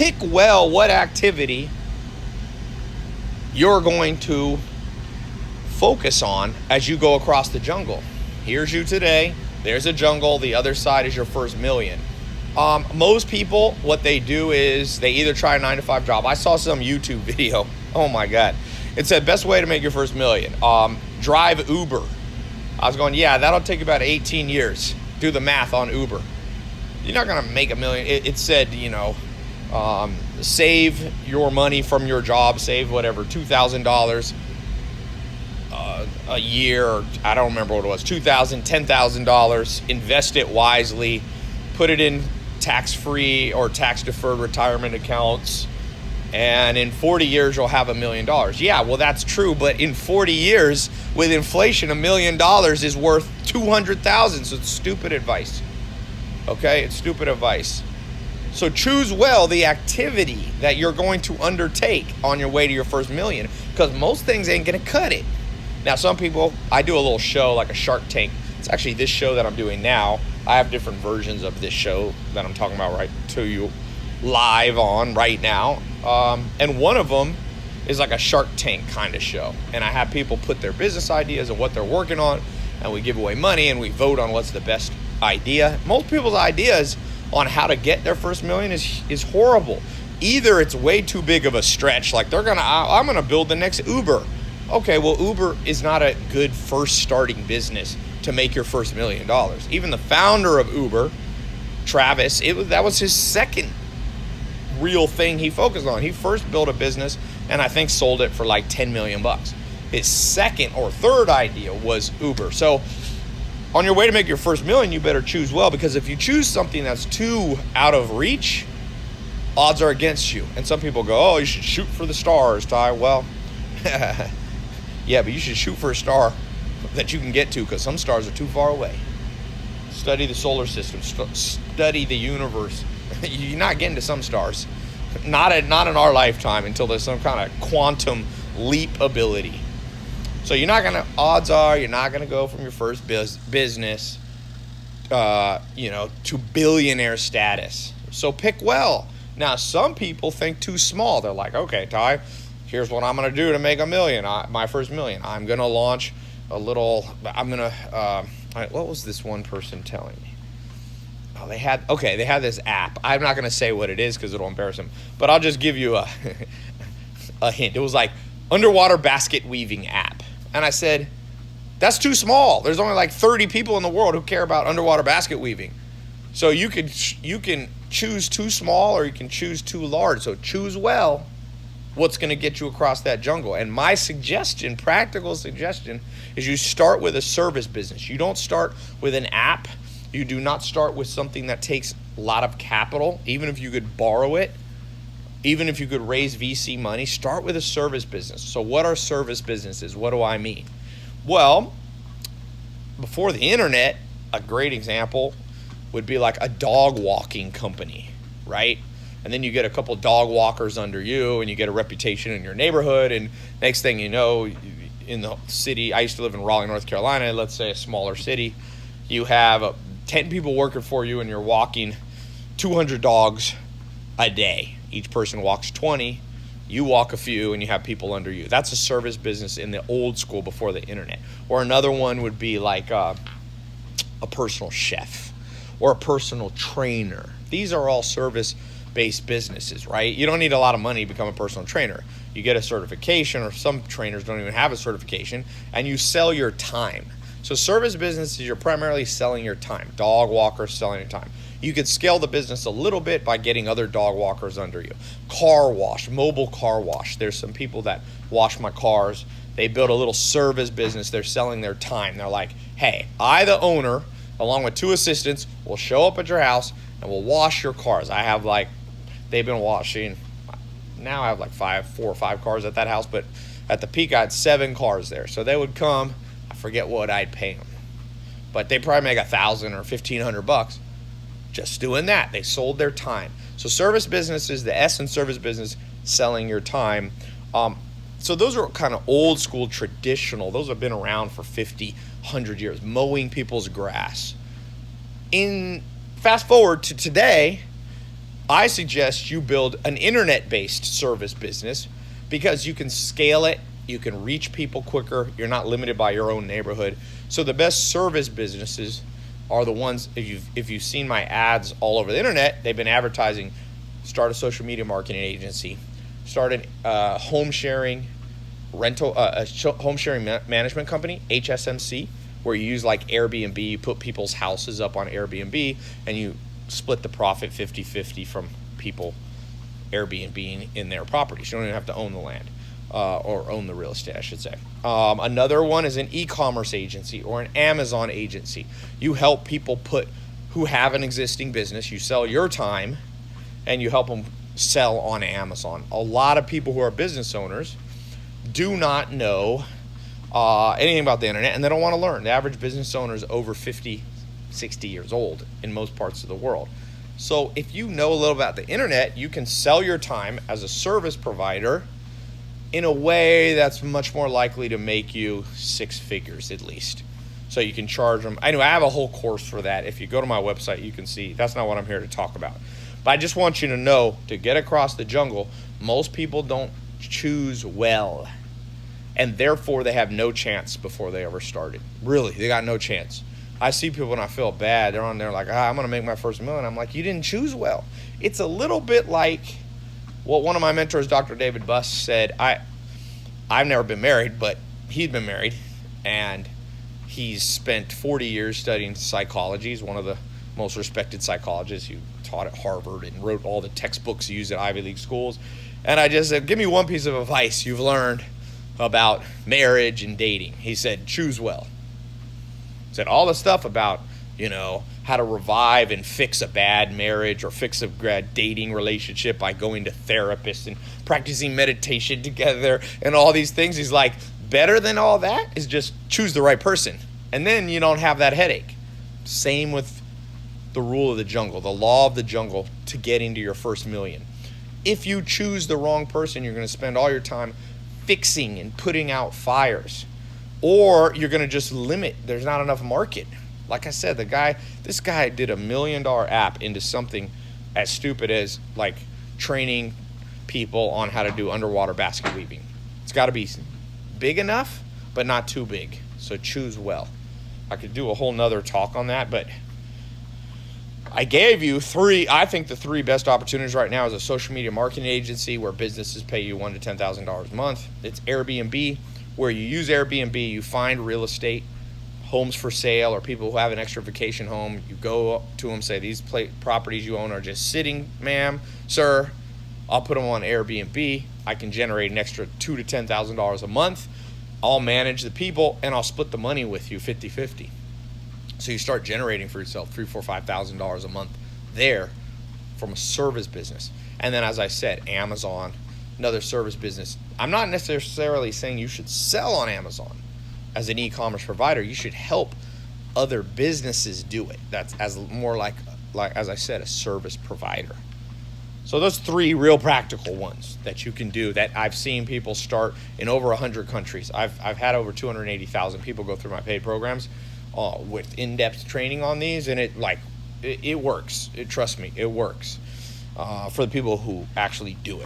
pick well what activity you're going to focus on as you go across the jungle. Here's you today. There's a jungle. The other side is your first million. Most people, what they do is they either try a 9-to-5 job. I saw some YouTube video. Oh my God. It said best way to make your first million. Drive Uber. I was going, yeah, that'll take about 18 years. Do the math on Uber. You're not going to make a million. It said, save your money from your job, save whatever, $2,000 a year, or I don't remember what it was, $2,000, $10,000, invest it wisely, put it in tax-free or tax-deferred retirement accounts, and in 40 years you'll have $1 million. Yeah, well, that's true, but in 40 years with inflation, $1 million is worth $200,000, so it's stupid advice. Okay, it's stupid advice. So choose well the activity that you're going to undertake on your way to your first million, because most things ain't gonna cut it. Now, some people, I do a little show like a Shark Tank. It's actually this show that I'm doing now. I have different versions of this show that I'm talking about right to you live on right now. And one of them is like a Shark Tank kind of show. And I have people put their business ideas and what they're working on, and we give away money and we vote on what's the best idea. Most people's ideas on how to get their first million is horrible. Either it's way too big of a stretch, like I'm gonna build the next Uber. Okay, well, Uber is not a good first starting business to make your first $1 million. Even the founder of Uber, Travis, that was his second real thing he focused on. He first built a business and I think sold it for like 10 million bucks. His second or third idea was Uber. So on your way to make your first million, you better choose well, because if you choose something that's too out of reach, odds are against you. And some people go, oh, you should shoot for the stars, Ty. Well, yeah, but you should shoot for a star that you can get to, because some stars are too far away. Study the solar system, study the universe. You're not getting to some stars, not in our lifetime, until there's some kind of quantum leap ability. So odds are you're not gonna go from your first business, to billionaire status. So pick well. Now, some people think too small. They're like, okay, Ty, here's what I'm gonna do to make $1 million, my first $1 million. I'm gonna launch what was this one person telling me? Oh, they had this app. I'm not gonna say what it is because it'll embarrass them, but I'll just give you a hint. It was like underwater basket weaving app. And I said, that's too small. There's only like 30 people in the world who care about underwater basket weaving. So you can choose too small or you can choose too large. So choose well what's going to get you across that jungle. And my suggestion, practical suggestion, is you start with a service business. You don't start with an app. You do not start with something that takes a lot of capital, even if you could borrow it. Even if you could raise VC money, start with a service business. So what are service businesses? What do I mean? Well, before the internet, a great example would be like a dog walking company, right? And then you get a couple dog walkers under you and you get a reputation in your neighborhood. And next thing you know, in the city, I used to live in Raleigh, North Carolina, let's say a smaller city, you have 10 people working for you and you're walking 200 dogs a day. Each person walks 20, you walk a few, and you have people under you. That's a service business in the old school before the internet. Or another one would be like a personal chef or a personal trainer. These are all service-based businesses, right? You don't need a lot of money to become a personal trainer. You get a certification, or some trainers don't even have a certification, and you sell your time. So service businesses, you're primarily selling your time. Dog walkers, selling your time. You could scale the business a little bit by getting other dog walkers under you. Car wash, mobile car wash. There's some people that wash my cars. They build a little service business. They're selling their time. They're like, hey, I, the owner, along with 2 assistants, will show up at your house and will wash your cars. I have they've been washing, now I have 4 or 5 cars at that house, but at the peak I had 7 cars there. So they would come, I forget what I'd pay them, but they probably make $1,000 or $1,500 just doing that. They sold their time. So service business is the S in service business, selling your time. So those are kind of old school, traditional. Those have been around for 50, 100 years, mowing people's grass. Fast forward to today, I suggest you build an internet-based service business because you can scale it, you can reach people quicker, you're not limited by your own neighborhood. So the best service businesses are the ones, if you've seen my ads all over the internet, they've been advertising, start a social media marketing agency, start a home sharing management company, HSMC, where you use like Airbnb, you put people's houses up on Airbnb and you split the profit 50-50 from people Airbnb in their properties. You don't even have to own the land or own the real estate, I should say. Another one is an e-commerce agency or an Amazon agency. You help people who have an existing business, you sell your time and you help them sell on Amazon. A lot of people who are business owners do not know anything about the internet and they don't want to learn. The average business owner is over 50, 60 years old in most parts of the world. So if you know a little about the internet, you can sell your time as a service provider in a way that's much more likely to make you six figures at least. So you can charge them. Anyway, I have a whole course for that. If you go to my website, you can see. That's not what I'm here to talk about. But I just want you to know, to get across the jungle, most people don't choose well. And therefore, they have no chance before they ever started. Really, they got no chance. I see people and I feel bad. They're on there like, I'm going to make my first million. I'm like, you didn't choose well. It's a little bit like what one of my mentors, Dr. David Buss, said. I've never been married, but he'd been married. And he's spent 40 years studying psychology. He's one of the most respected psychologists. He taught at Harvard and wrote all the textbooks used at Ivy League schools. And I just said, give me one piece of advice you've learned about marriage and dating. He said, choose well. He said all the stuff about, how to revive and fix a bad marriage or fix a dating relationship by going to therapists and practicing meditation together and all these things. He's like, better than all that is just choose the right person. And then you don't have that headache. Same with the rule of the jungle, the law of the jungle to get into your first million. If you choose the wrong person, you're going to spend all your time fixing and putting out fires. Or you're going to just limit. There's not enough market. Like I said, this guy did $1 million app into something as stupid as like training people on how to do underwater basket weaving. It's got to be big enough, but not too big. So choose well. I could do a whole nother talk on that, but I gave you I think the three best opportunities right now is a social media marketing agency where businesses pay you $1,000 to $10,000 a month. It's Airbnb, where you use Airbnb, you find real estate, homes for sale, or people who have an extra vacation home. You go to them, say, these properties you own are just sitting, ma'am, sir. I'll put them on Airbnb. I can generate an extra $2,000 to $10,000 a month. I'll manage the people, and I'll split the money with you 50-50. So you start generating for yourself $3,000, $4,000, $5,000 a month there from a service business. And then, as I said, Amazon, another service business. I'm not necessarily saying you should sell on Amazon as an e-commerce provider. You should help other businesses do it. That's as more like as I said, a service provider. So those three real practical ones that you can do that I've seen people start in over 100 countries. I've had over 280,000 people go through my paid programs with in-depth training on these, and it works. Trust me, it works for the people who actually do it.